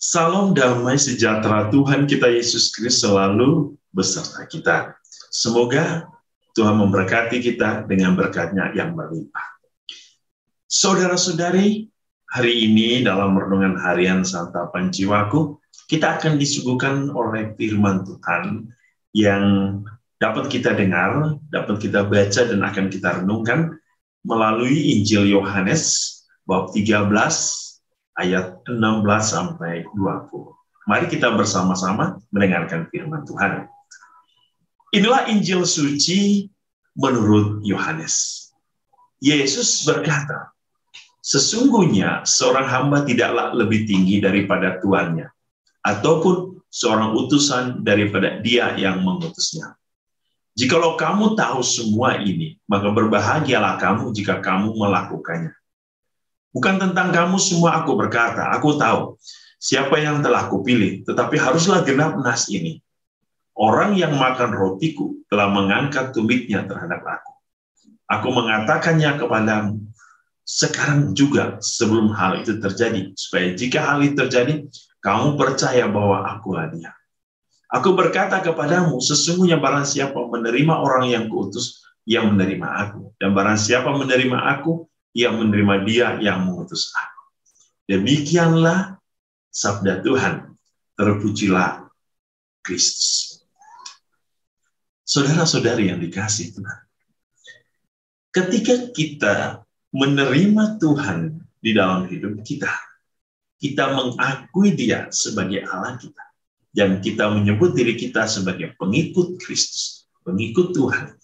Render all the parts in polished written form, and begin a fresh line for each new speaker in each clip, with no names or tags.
Salam damai sejahtera Tuhan kita Yesus Kristus selalu beserta kita. Semoga Tuhan memberkati kita dengan berkat-Nya yang berlimpah. Saudara-saudari, hari ini dalam renungan harian Santapan Jiwaku, kita akan disuguhkan oleh firman Tuhan yang dapat kita dengar, dapat kita baca dan akan kita renungkan melalui Injil Yohanes bab 13 ayat 16 sampai 20. Mari kita bersama-sama mendengarkan firman Tuhan. Inilah Injil suci menurut Yohanes. Yesus berkata, "Sesungguhnya seorang hamba tidaklah lebih tinggi daripada tuannya, ataupun seorang utusan daripada dia yang mengutusnya. Jikalau kamu tahu semua ini, maka berbahagialah kamu jika kamu melakukannya. Bukan tentang kamu semua aku berkata, aku tahu siapa yang telah kupilih, tetapi haruslah genap nas ini. Orang yang makan rotiku telah mengangkat tumitnya terhadap aku. Aku mengatakannya kepadamu sekarang juga sebelum hal itu terjadi, supaya jika hal itu terjadi, kamu percaya bahwa akulah dia. Aku berkata kepadamu, sesungguhnya barang siapa menerima orang yang kuutus, ia menerima aku. Dan barang siapa menerima aku, ia menerima dia yang mengutus aku. Demikianlah sabda Tuhan. Terpujilah Kristus." Saudara-saudari yang dikasihi Tuhan, ketika kita menerima Tuhan di dalam hidup kita, kita mengakui Dia sebagai Allah kita, dan kita menyebut diri kita sebagai pengikut Kristus, pengikut Tuhan,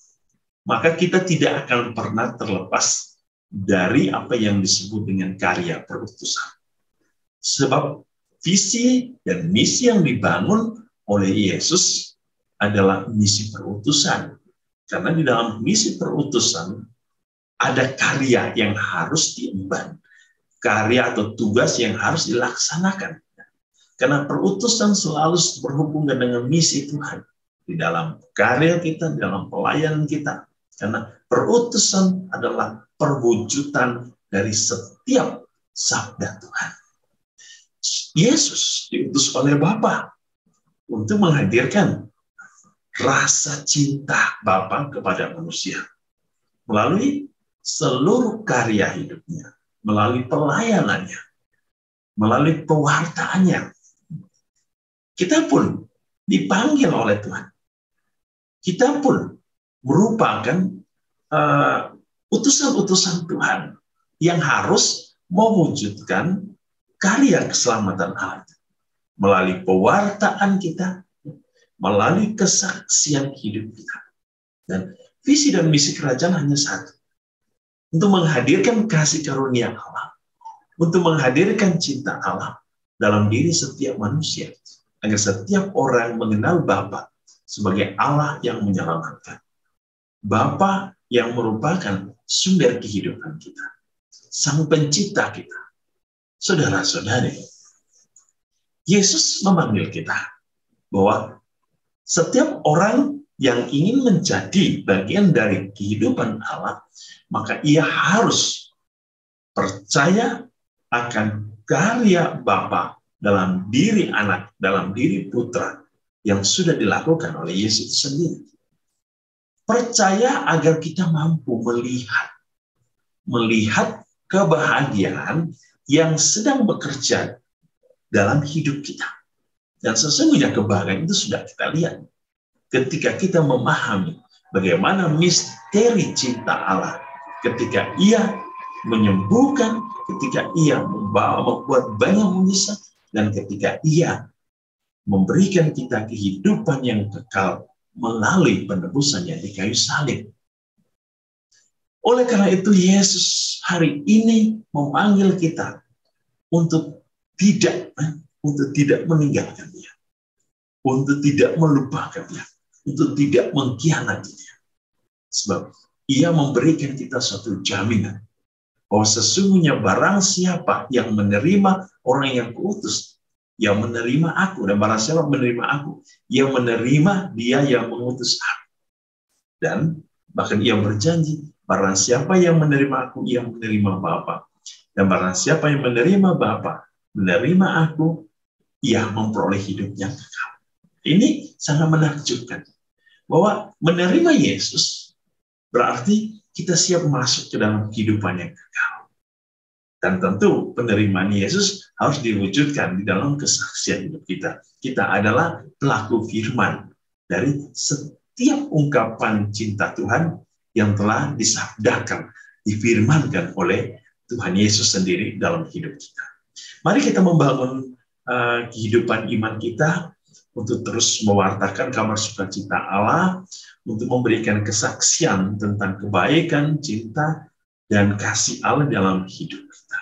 maka kita tidak akan pernah terlepas dari apa yang disebut dengan karya perutusan. Sebab visi dan misi yang dibangun oleh Yesus adalah misi perutusan. Karena di dalam misi perutusan ada karya yang harus diemban, karya atau tugas yang harus dilaksanakan. Karena perutusan selalu berhubungan dengan misi Tuhan di dalam karya kita, di dalam pelayanan kita. Karena perutusan adalah perwujudan dari setiap sabda Tuhan. Yesus diutus oleh Bapa untuk menghadirkan rasa cinta Bapa kepada manusia melalui seluruh karya hidupnya, melalui pelayanannya, melalui pewartaannya. Kita pun dipanggil oleh Tuhan. Kita pun merupakan utusan-utusan Tuhan yang harus mewujudkan karya keselamatan Allah melalui pewartaan kita, melalui kesaksian hidup kita. Dan visi dan misi kerajaan hanya satu, untuk menghadirkan kasih karunia Allah, untuk menghadirkan cinta Allah dalam diri setiap manusia, agar setiap orang mengenal Bapa sebagai Allah yang menyelamatkan. Bapa yang merupakan sumber kehidupan kita, Sang Pencipta kita. Saudara-saudari, Yesus memanggil kita bahwa setiap orang yang ingin menjadi bagian dari kehidupan Allah, maka ia harus percaya akan karya Bapa dalam diri anak, dalam diri putra yang sudah dilakukan oleh Yesus sendiri. Percaya agar kita mampu melihat kebahagiaan yang sedang bekerja dalam hidup kita. Dan sesungguhnya kebahagiaan itu sudah kita lihat ketika kita memahami bagaimana misteri cinta Allah, ketika Ia menyembuhkan, ketika Ia membuat banyak mujizat, dan ketika Ia memberikan kita kehidupan yang kekal melalui penebusannya di kayu salib. Oleh karena itu, Yesus hari ini memanggil kita untuk tidak meninggalkan Dia, untuk tidak melupakan Dia, untuk tidak mengkhianati Dia. Sebab Ia memberikan kita suatu jaminan bahwa sesungguhnya barang siapa yang menerima orang yang kuutus, ia menerima aku, dan barang siapa menerima aku, ia menerima dia yang mengutus aku. Dan bahkan ia berjanji, barang siapa yang menerima aku, ia menerima Bapa. Dan barang siapa yang menerima Bapa, menerima aku, ia memperoleh hidup yang kekal. Ini sangat menakjubkan. Bahwa menerima Yesus berarti kita siap masuk ke dalam kehidupan yang kekal. Dan tentu penerimaan Yesus harus diwujudkan di dalam kesaksian hidup kita. Kita adalah pelaku firman dari setiap ungkapan cinta Tuhan yang telah disabdakan, difirmankan oleh Tuhan Yesus sendiri dalam hidup kita. Mari kita membangun kehidupan iman kita untuk terus mewartakan kabar sukacita Allah, untuk memberikan kesaksian tentang kebaikan, cinta, dan kasih Allah dalam hidup kita.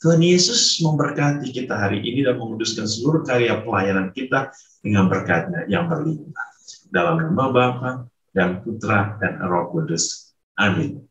Tuhan Yesus memberkati kita hari ini dan menguduskan seluruh karya pelayanan kita dengan berkat-Nya yang berlimpah. Dalam nama Bapa dan Putra dan Roh Kudus. Amin.